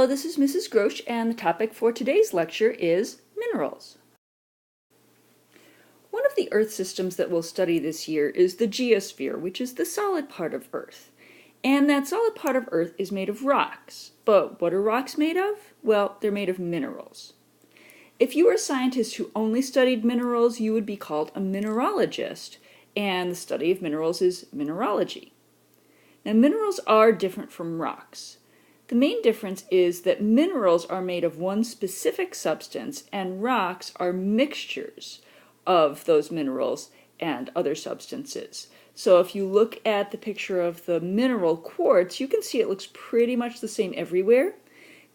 Hello, this is Mrs. Grosch, and the topic for today's lecture is minerals. One of the Earth systems that we'll study this year is the geosphere, which is the solid part of Earth. And that solid part of Earth is made of rocks. But what are rocks made of? Well, they're made of minerals. If you were a scientist who only studied minerals, you would be called a mineralogist, and the study of minerals is mineralogy. Now, minerals are different from rocks. The main difference is that minerals are made of one specific substance and rocks are mixtures of those minerals and other substances. So if you look at the picture of the mineral quartz, you can see it looks pretty much the same everywhere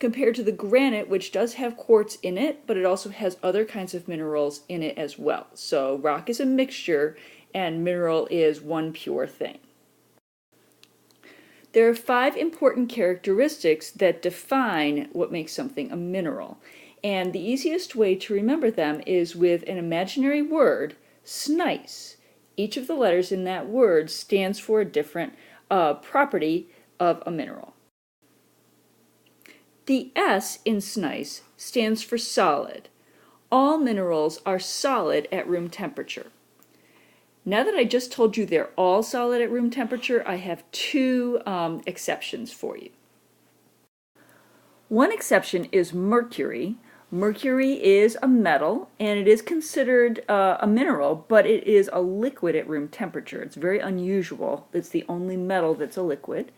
compared to the granite, which does have quartz in it, but it also has other kinds of minerals in it as well. So rock is a mixture and mineral is one pure thing. There are 5 important characteristics that define what makes something a mineral. And the easiest way to remember them is with an imaginary word, SNICE. Each of the letters in that word stands for a different property of a mineral. The S in SNICE stands for solid. All minerals are solid at room temperature. Now that I just told you they're all solid at room temperature, I have 2 exceptions for you. One exception is mercury. Mercury is a metal, and it is considered a mineral, but it is a liquid at room temperature. It's very unusual. It's the only metal that's a liquid.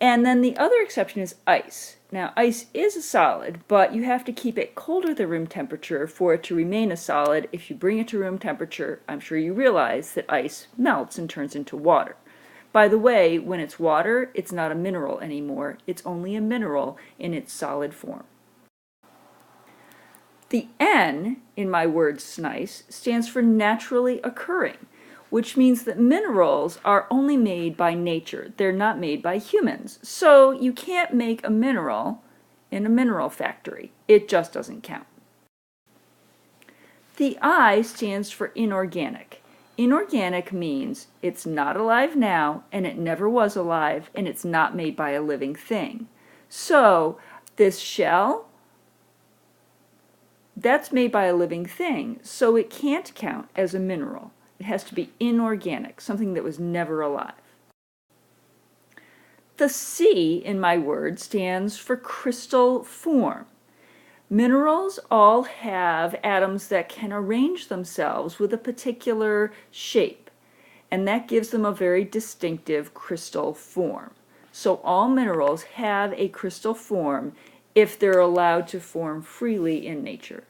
And then the other exception is ice. Now, ice is a solid, but you have to keep it colder than room temperature for it to remain a solid. If you bring it to room temperature, I'm sure you realize that ice melts and turns into water. By the way, when it's water, it's not a mineral anymore. It's only a mineral in its solid form. The N in my word SNICE stands for naturally occurring, which means that minerals are only made by nature. They're not made by humans. So you can't make a mineral in a mineral factory. It just doesn't count. The I stands for inorganic. Inorganic means it's not alive now, and it never was alive, and it's not made by a living thing. So this shell, that's made by a living thing, so it can't count as a mineral. It has to be inorganic, something that was never alive. The C in my word stands for crystal form. Minerals all have atoms that can arrange themselves with a particular shape, and that gives them a very distinctive crystal form. So all minerals have a crystal form if they're allowed to form freely in nature.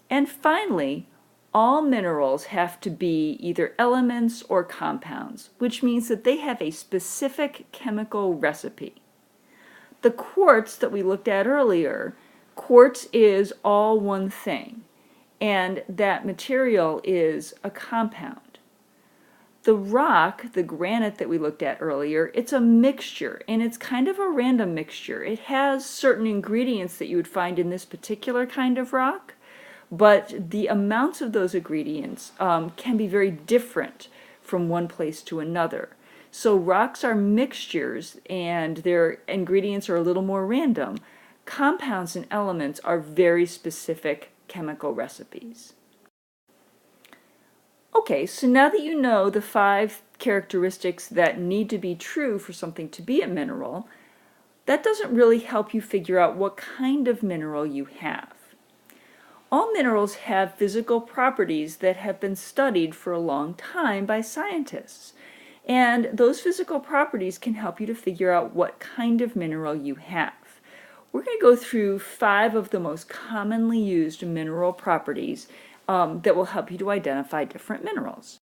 And finally, all minerals have to be either elements or compounds, which means that they have a specific chemical recipe. The quartz that we looked at earlier, quartz is all one thing, and that material is a compound. The rock, the granite that we looked at earlier, it's a mixture, and it's kind of a random mixture. It has certain ingredients that you would find in this particular kind of rock, but the amounts of those ingredients can be very different from one place to another. So rocks are mixtures and their ingredients are a little more random. Compounds and elements are very specific chemical recipes. Okay, so now that you know the 5 characteristics that need to be true for something to be a mineral, that doesn't really help you figure out what kind of mineral you have. All minerals have physical properties that have been studied for a long time by scientists. And those physical properties can help you to figure out what kind of mineral you have. We're going to go through 5 of the most commonly used mineral properties that will help you to identify different minerals.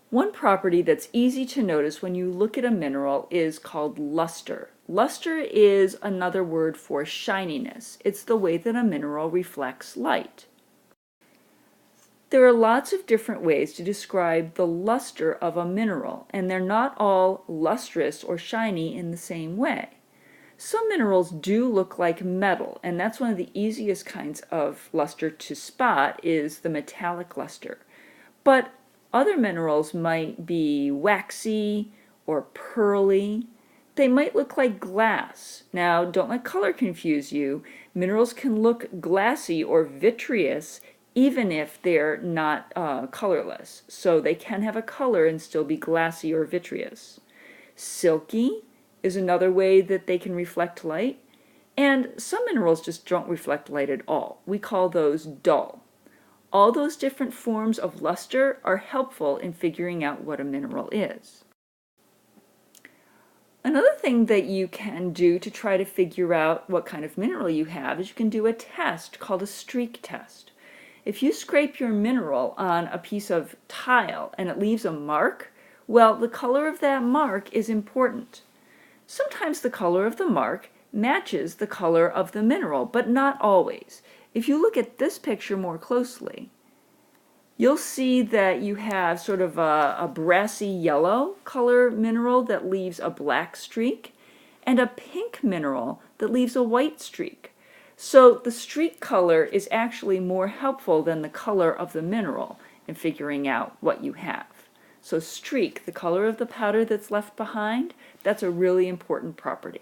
One property that's easy to notice when you look at a mineral is called luster. Luster is another word for shininess. It's the way that a mineral reflects light. There are lots of different ways to describe the luster of a mineral, and they're not all lustrous or shiny in the same way. Some minerals do look like metal, and that's one of the easiest kinds of luster to spot is the metallic luster. But other minerals might be waxy or pearly. they might look like glass. Now, don't let color confuse you. Minerals can look glassy or vitreous even if they're not colorless. So they can have a color and still be glassy or vitreous. Silky is another way that they can reflect light. And some minerals just don't reflect light at all. We call those dull. All those different forms of luster are helpful in figuring out what a mineral is. Another thing that you can do to try to figure out what kind of mineral you have is you can do a test called a streak test. If you scrape your mineral on a piece of tile and it leaves a mark, well, the color of that mark is important. Sometimes the color of the mark matches the color of the mineral, but not always. If you look at this picture more closely, you'll see that you have sort of a brassy yellow color mineral that leaves a black streak, and a pink mineral that leaves a white streak. So the streak color is actually more helpful than the color of the mineral in figuring out what you have. So streak, the color of the powder that's left behind, that's a really important property.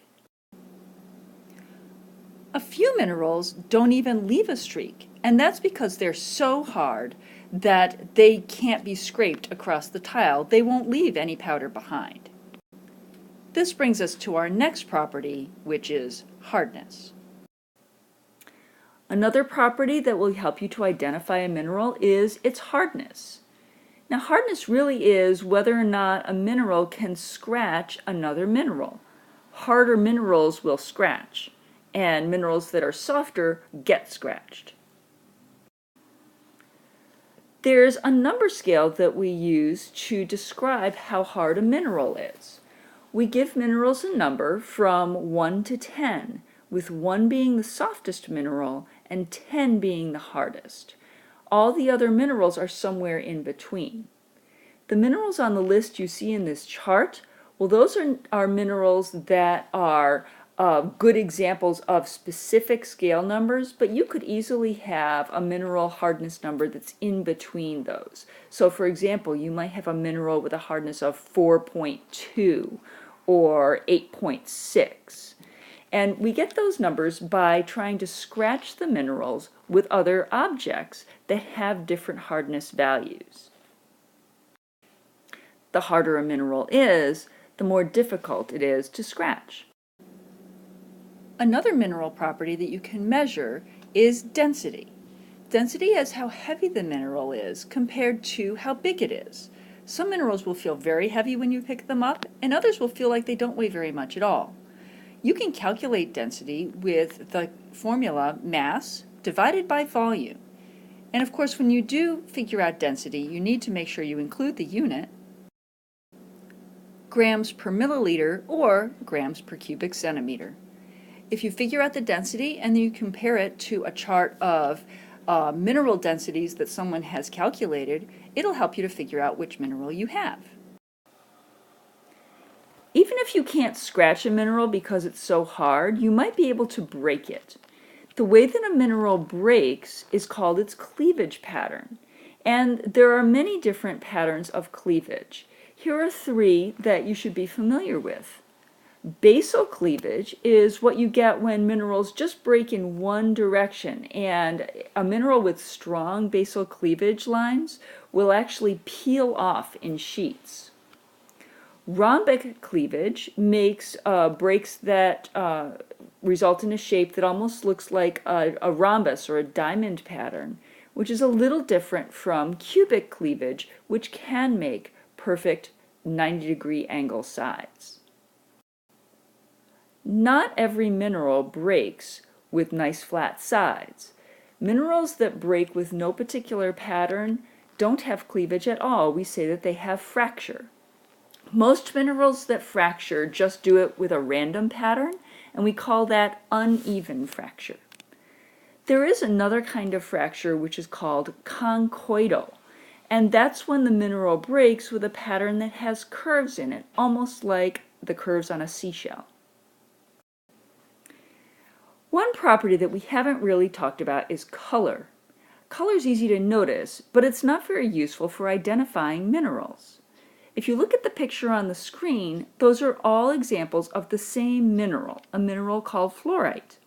A few minerals don't even leave a streak, and that's because they're so hard that they can't be scraped across the tile. They won't leave any powder behind. This brings us to our next property, which is hardness. Another property that will help you to identify a mineral is its hardness. Now, hardness really is whether or not a mineral can scratch another mineral. Harder minerals will scratch, and minerals that are softer get scratched. There's a number scale that we use to describe how hard a mineral is. We give minerals a number from 1 to 10, with 1 being the softest mineral and 10 being the hardest. All the other minerals are somewhere in between. The minerals on the list you see in this chart, well, those are minerals that are good examples of specific scale numbers, but you could easily have a mineral hardness number that's in between those. So for example, you might have a mineral with a hardness of 4.2 or 8.6. And we get those numbers by trying to scratch the minerals with other objects that have different hardness values. The harder a mineral is, the more difficult it is to scratch. Another mineral property that you can measure is density. Density is how heavy the mineral is compared to how big it is. Some minerals will feel very heavy when you pick them up, and others will feel like they don't weigh very much at all. You can calculate density with the formula mass divided by volume. And of course, when you do figure out density, you need to make sure you include the unit, grams per milliliter or grams per cubic centimeter. If you figure out the density and then you compare it to a chart of mineral densities that someone has calculated, it'll help you to figure out which mineral you have. Even if you can't scratch a mineral because it's so hard, you might be able to break it. The way that a mineral breaks is called its cleavage pattern. And there are many different patterns of cleavage. Here are 3 that you should be familiar with. Basal cleavage is what you get when minerals just break in one direction, and a mineral with strong basal cleavage lines will actually peel off in sheets. Rhombic cleavage makes breaks that result in a shape that almost looks like a rhombus or a diamond pattern, which is a little different from cubic cleavage, which can make perfect 90-degree angle sides. Not every mineral breaks with nice flat sides. Minerals that break with no particular pattern don't have cleavage at all. We say that they have fracture. Most minerals that fracture just do it with a random pattern, and we call that uneven fracture. There is another kind of fracture which is called conchoidal, and that's when the mineral breaks with a pattern that has curves in it, almost like the curves on a seashell. One property that we haven't really talked about is color. Color is easy to notice, but it's not very useful for identifying minerals. If you look at the picture on the screen, those are all examples of the same mineral, a mineral called fluorite.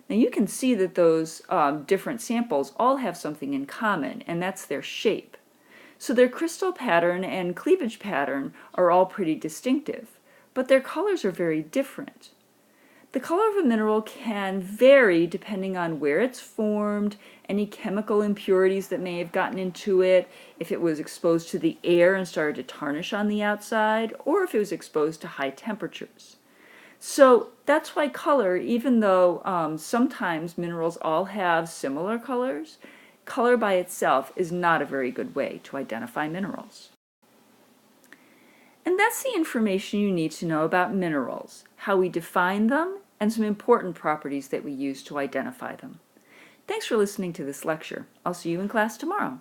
Now you can see that those different samples all have something in common, and that's their shape. So their crystal pattern and cleavage pattern are all pretty distinctive, but their colors are very different. The color of a mineral can vary depending on where it's formed, any chemical impurities that may have gotten into it, if it was exposed to the air and started to tarnish on the outside, or if it was exposed to high temperatures. So that's why color, even though sometimes minerals all have similar colors, color by itself is not a very good way to identify minerals. And that's the information you need to know about minerals, how we define them, and some important properties that we use to identify them. Thanks for listening to this lecture. I'll see you in class tomorrow.